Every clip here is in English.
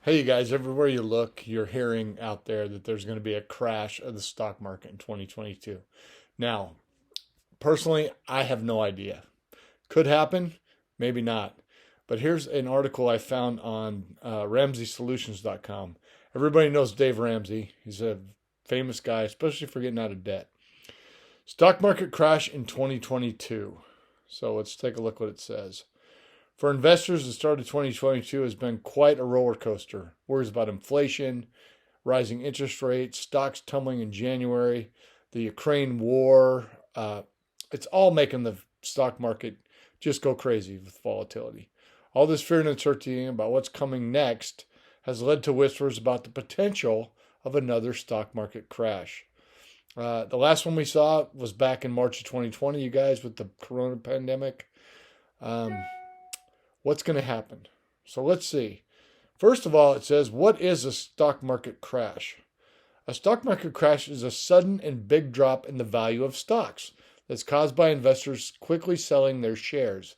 Hey, you guys, everywhere you look, you're hearing out there that there's going to be a crash of the stock market in 2022. Now, personally, I have no idea. Could happen, maybe not. But here's an article I found on RamseySolutions.com. Everybody knows Dave Ramsey. He's a famous guy, especially for getting out of debt. Stock market crash in 2022. So let's take a look what it says. For investors, the start of 2022 has been quite a roller coaster. Worries about inflation, rising interest rates, stocks tumbling in January, the Ukraine war. It's all making the stock market just go crazy with volatility. All this fear and uncertainty about what's coming next has led to whispers about the potential of another stock market crash. The last one we saw was back in March of 2020, you guys, with the corona pandemic. Um, what's going to happen? So let's see. First of all, it says, what is a stock market crash? A stock market crash is a sudden and big drop in the value of stocks that's caused by investors quickly selling their shares.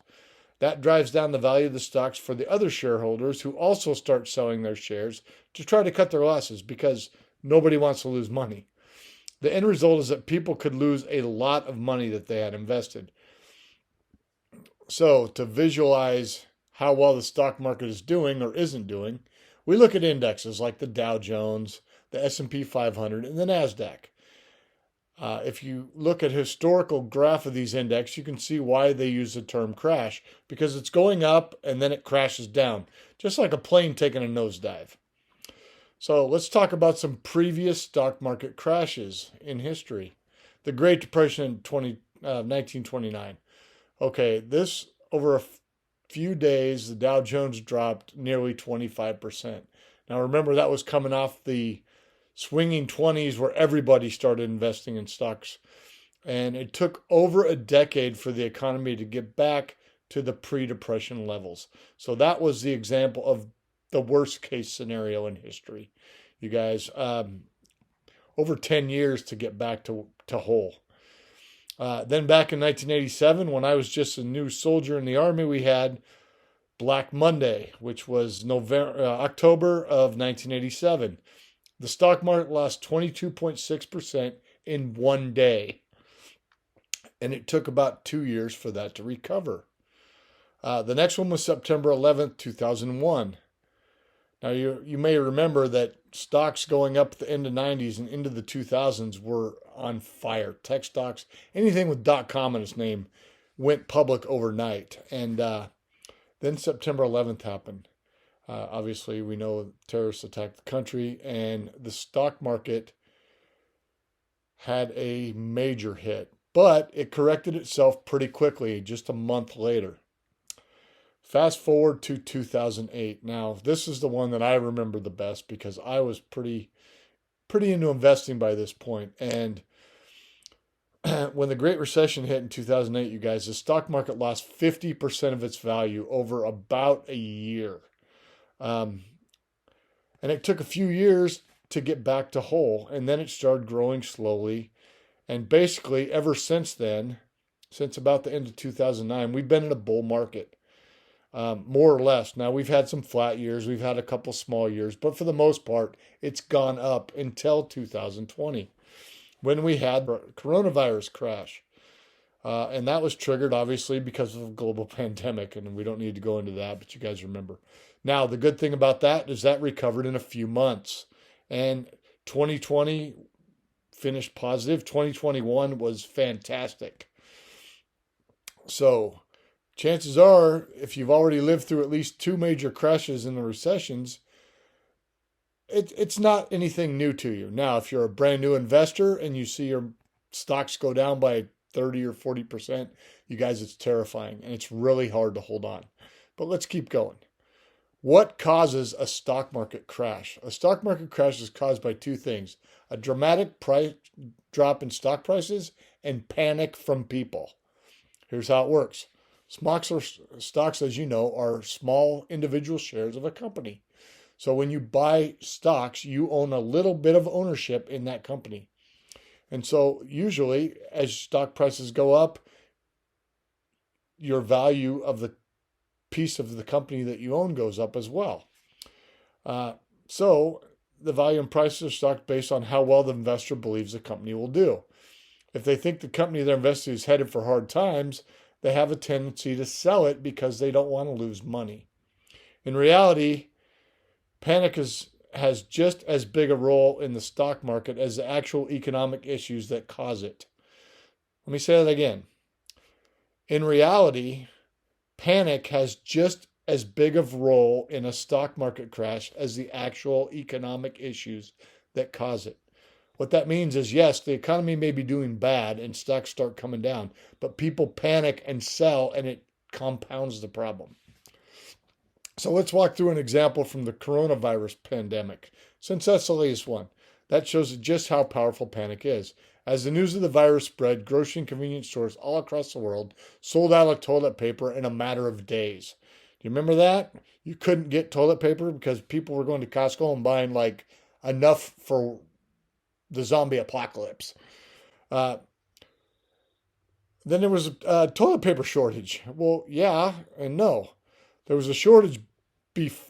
That drives down the value of the stocks for the other shareholders who also start selling their shares to try to cut their losses because nobody wants to lose money. The end result is that people could lose a lot of money that they had invested. So, to visualize how well the stock market is doing or isn't doing, we look at indexes like the Dow Jones, the S&P 500, and the Nasdaq. If you look at historical graph of these index, you can see why they use the term crash because it's going up and then it crashes down, just like a plane taking a nosedive. So let's talk about some previous stock market crashes in history. The Great Depression in 1929. Okay, this over a few days, the Dow Jones dropped nearly 25%. Now remember, that was coming off the swinging 20s where everybody started investing in stocks. And it took over a decade for the economy to get back to the pre depression levels. So that was the example of the worst case scenario in history. You guys, over 10 years to get back to whole. Then back in 1987, when I was just a new soldier in the Army, we had Black Monday, which was October of 1987. The stock market lost 22.6% in one day, and it took about 2 years for that to recover. The next one was September 11th, 2001. Now, you may remember that stocks going up at the end of the 90s and into the 2000s were on fire. Tech stocks, anything with .com in its name, went public overnight. And then September 11th happened. Obviously, we know terrorists attacked the country, and the stock market had a major hit, but it corrected itself pretty quickly just a month later. Fast forward to 2008. Now, this is the one that I remember the best because I was pretty into investing by this point. And when the Great Recession hit in 2008, you guys, the stock market lost 50% of its value over about a year. Um, and it took a few years to get back to whole, and then it started growing slowly. And basically, ever since then, since about the end of 2009, we've been in a bull market, more or less. Now, we've had some flat years, we've had a couple small years, but for the most part, it's gone up until 2020 when we had the coronavirus crash. And that was triggered, obviously, because of a global pandemic. And we don't need to go into that, but you guys remember. Now, the good thing about that is that recovered in a few months. And 2020 finished positive. 2021 was fantastic. So, chances are, if you've already lived through at least two major crashes in the recessions, it's not anything new to you. Now, if you're a brand new investor and you see your stocks go down by 30 or 40%, you guys, it's terrifying and it's really hard to hold on. But let's keep going. What causes a stock market crash? A stock market crash is caused by two things: a dramatic price drop in stock prices and panic from people. Here's how it works. Stocks, as you know, are small individual shares of a company. So when you buy stocks, you own a little bit of ownership in that company. And so usually as stock prices go up, your value of the piece of the company that you own goes up as well. So the value and price of the stock based on how well the investor believes the company will do. If they think the company they're investing is headed for hard times, they have a tendency to sell it because they don't want to lose money. In reality, panic has just as big a role in the stock market as the actual economic issues that cause it. Let me say that again. In reality, panic has just as big of a role in a stock market crash as the actual economic issues that cause it. What that means is, yes, the economy may be doing bad and stocks start coming down, but people panic and sell, and it compounds the problem. So let's walk through an example from the coronavirus pandemic, since that's the latest one. That shows just how powerful panic is. As the news of the virus spread, grocery and convenience stores all across the world sold out of toilet paper in a matter of days. Do you remember that? You couldn't get toilet paper because people were going to Costco and buying like enough for the zombie apocalypse. Uh, then there was a toilet paper shortage. Well, yeah and no. There was a shortage.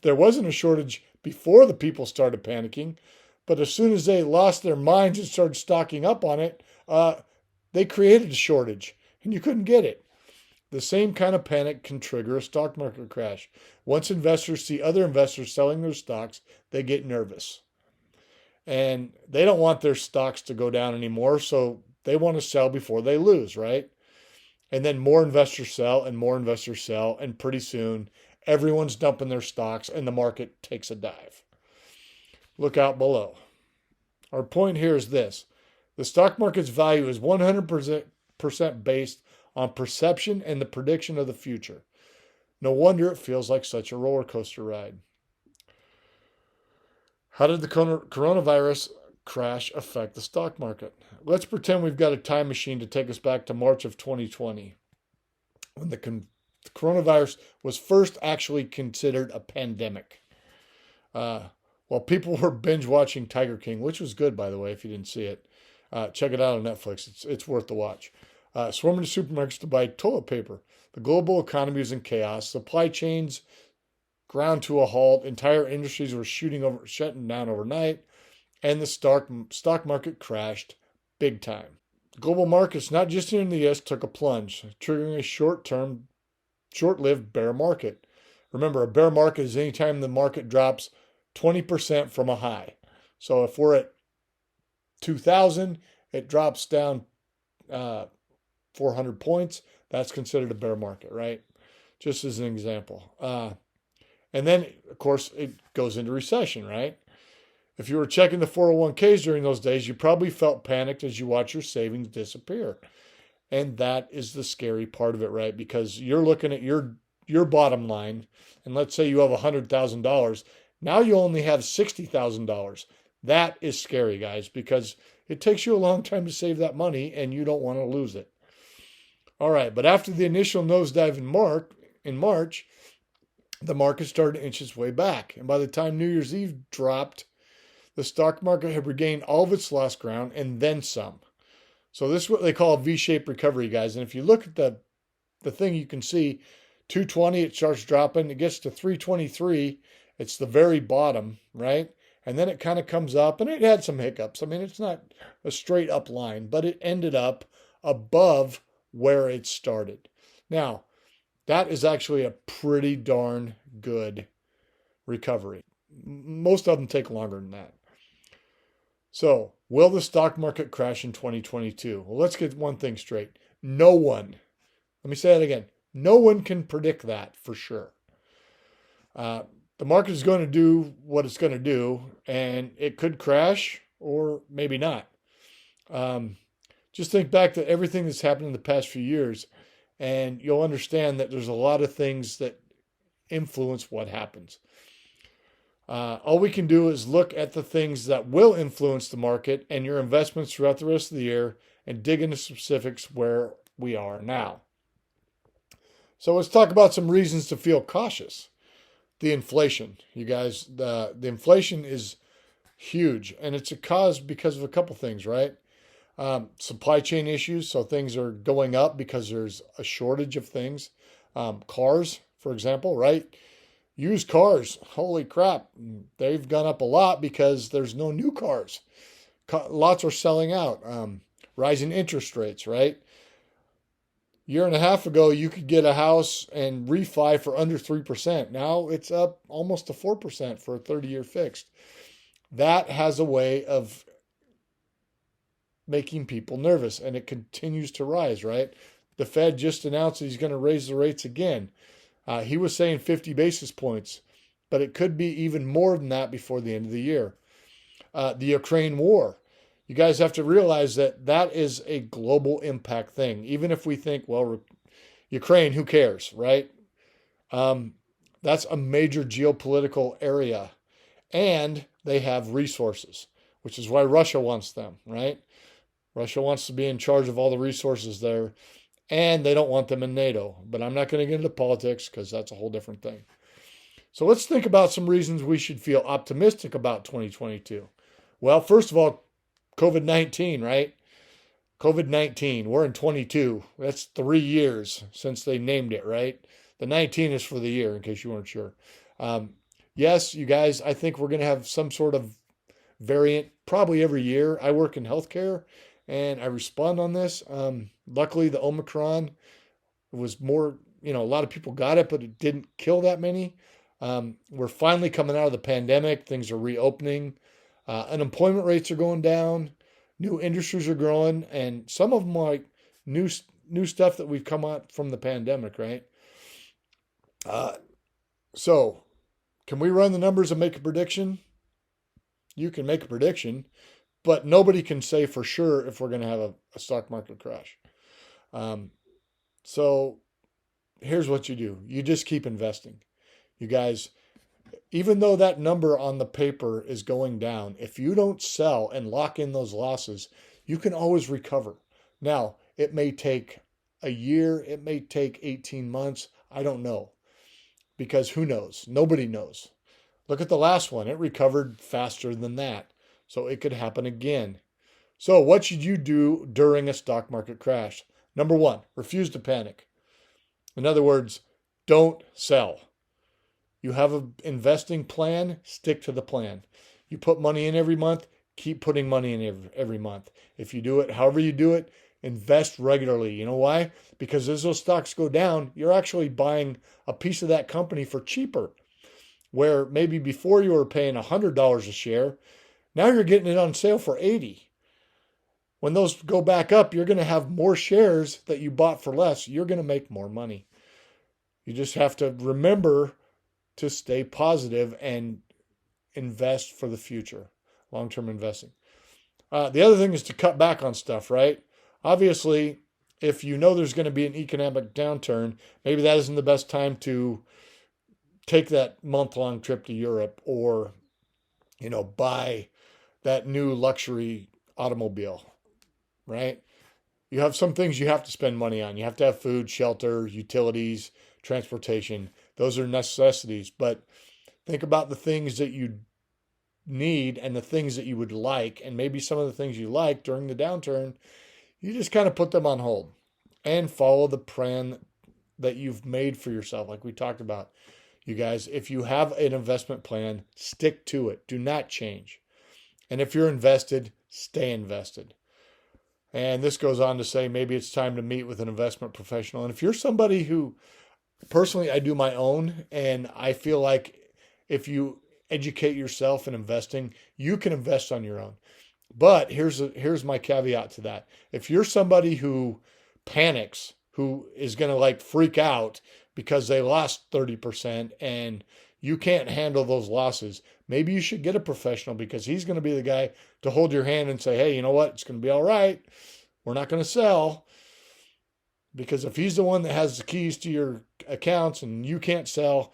There wasn't a shortage before the people started panicking, but as soon as they lost their minds and started stocking up on it, they created a shortage, and you couldn't get it. The same kind of panic can trigger a stock market crash. Once investors see other investors selling their stocks, they get nervous. And they don't want their stocks to go down anymore, so they want to sell before they lose, right? And then more investors sell and more investors sell, and pretty soon everyone's dumping their stocks and the market takes a dive. Look out below. Our point here is this. The stock market's value is 100% based on perception and the prediction of the future. No wonder it feels like such a roller coaster ride. How did the coronavirus crash affect the stock market? Let's pretend we've got a time machine to take us back to March of 2020, when the coronavirus was first actually considered a pandemic. While people were binge watching Tiger King, which was good, by the way, if you didn't see it, check it out on Netflix. It's worth the watch. Swarming to supermarkets to buy toilet paper. The global economy was in chaos. Supply chains ground to a halt. Entire industries were shutting down overnight, and the stock market crashed big time. Global markets, not just in the U.S., took a plunge, triggering a short-lived bear market. Remember, a bear market is any time the market drops 20% from a high. So if we're at 2,000, it drops down 400 points. That's considered a bear market, right? Just as an example. And then, of course, it goes into recession, right? If you were checking the 401ks during those days, you probably felt panicked as you watch your savings disappear. And that is the scary part of it, right? Because you're looking at your bottom line, and let's say you have $100,000. Now you only have $60,000. That is scary, guys, because it takes you a long time to save that money, and you don't want to lose it. All right, but after the initial nosedive in March, the market started to inch its way back. And by the time New Year's Eve dropped, the stock market had regained all of its lost ground and then some. So this is what they call a V-shaped recovery, guys. And if you look at the thing, you can see 220, it starts dropping. It gets to 323. It's the very bottom, right? And then it kind of comes up, and it had some hiccups. I mean, it's not a straight up line, but it ended up above where it started. Now, that is actually a pretty darn good recovery. Most of them take longer than that. So, will the stock market crash in 2022? Well, let's get one thing straight. No one, let me say that again, no one can predict that for sure. The market is going to do what it's going to do, and it could crash or maybe not. Just think back to everything that's happened in the past few years, and you'll understand that there's a lot of things that influence what happens. All we can do is look at the things that will influence the market and your investments throughout the rest of the year and dig into specifics where we are now. So let's talk about some reasons to feel cautious. The inflation, you guys, the inflation is huge, and it's a cause because of a couple things, right? Supply chain issues, so things are going up because there's a shortage of things. Cars, for example, right? Used cars, holy crap, they've gone up a lot because there's no new cars. Lots are selling out. Rising interest rates, right? Year and a half ago, you could get a house and refi for under 3%. Now it's up almost to 4% for a 30-year fixed. That has a way of making people nervous, and it continues to rise, right? The Fed just announced he's going to raise the rates again. He was saying 50 basis points, but it could be even more than that before the end of the year. The Ukraine war. You guys have to realize that that is a global impact thing. Even if we think, well, Ukraine, who cares, right? That's a major geopolitical area. And they have resources, which is why Russia wants them, right? Russia wants to be in charge of all the resources there, and they don't want them in NATO. But I'm not going to get into politics because that's a whole different thing. So let's think about some reasons we should feel optimistic about 2022. Well, first of all, COVID-19, right? COVID-19, we're in 22. That's 3 years since they named it, right? The 19 is for the year, in case you weren't sure. Yes, you guys, I think we're going to have some sort of variant probably every year. I work in healthcare and I respond on this. Luckily, the Omicron was more, a lot of people got it, but it didn't kill that many. We're finally coming out of the pandemic. Things are reopening. Unemployment rates are going down. New industries are growing, and some of them are like new stuff that we've come out from the pandemic, right? So, can we run the numbers and make a prediction? You can make a prediction, but nobody can say for sure if we're going to have a stock market crash. So, here's what you do. You just keep investing. You guys, even though that number on the paper is going down, if you don't sell and lock in those losses, you can always recover. Now, it may take a year, it may take 18 months. I don't know. Because who knows? Nobody knows. Look at the last one. It recovered faster than that. So it could happen again. So what should you do during a stock market crash? Number one, refuse to panic. In other words, don't sell. You have an investing plan, stick to the plan. You put money in every month, keep putting money in every month. If you do it, however you do it, invest regularly. You know why? Because as those stocks go down, you're actually buying a piece of that company for cheaper. Where maybe before you were paying $100 a share, now you're getting it on sale for $80. When those go back up, you're going to have more shares that you bought for less. You're going to make more money. You just have to remember to stay positive and invest for the future, long-term investing. The other thing is to cut back on stuff, right? Obviously, if you know there's going to be an economic downturn, maybe that isn't the best time to take that month-long trip to Europe or, buy that new luxury automobile, right? You have some things you have to spend money on. You have to have food, shelter, utilities, transportation. Those are necessities. But think about the things that you need and the things that you would like. And maybe some of the things you like during the downturn, you just kind of put them on hold and follow the plan that you've made for yourself, like we talked about. You guys, if you have an investment plan, stick to it. Do not change. And if you're invested, stay invested. And this goes on to say maybe it's time to meet with an investment professional. And if you're somebody who, personally, I do my own, and I feel like if you educate yourself in investing, you can invest on your own. But here's my caveat to that. If you're somebody who panics, who is going to freak out because they lost 30% and you can't handle those losses, maybe you should get a professional because he's going to be the guy to hold your hand and say, hey, you know what? It's going to be all right. We're not going to sell. Because if he's the one that has the keys to your accounts and you can't sell,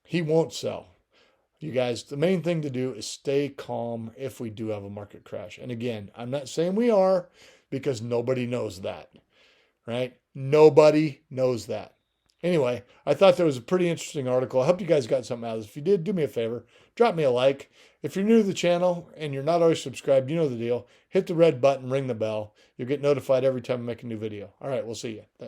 he won't sell. You guys, the main thing to do is stay calm if we do have a market crash. And again, I'm not saying we are because nobody knows that, right? Nobody knows that. Anyway, I thought that was a pretty interesting article. I hope you guys got something out of this. If you did, do me a favor. Drop me a like. If you're new to the channel and you're not always subscribed, you know the deal. Hit the red button, ring the bell. You'll get notified every time I make a new video. All right, we'll see you. Thanks.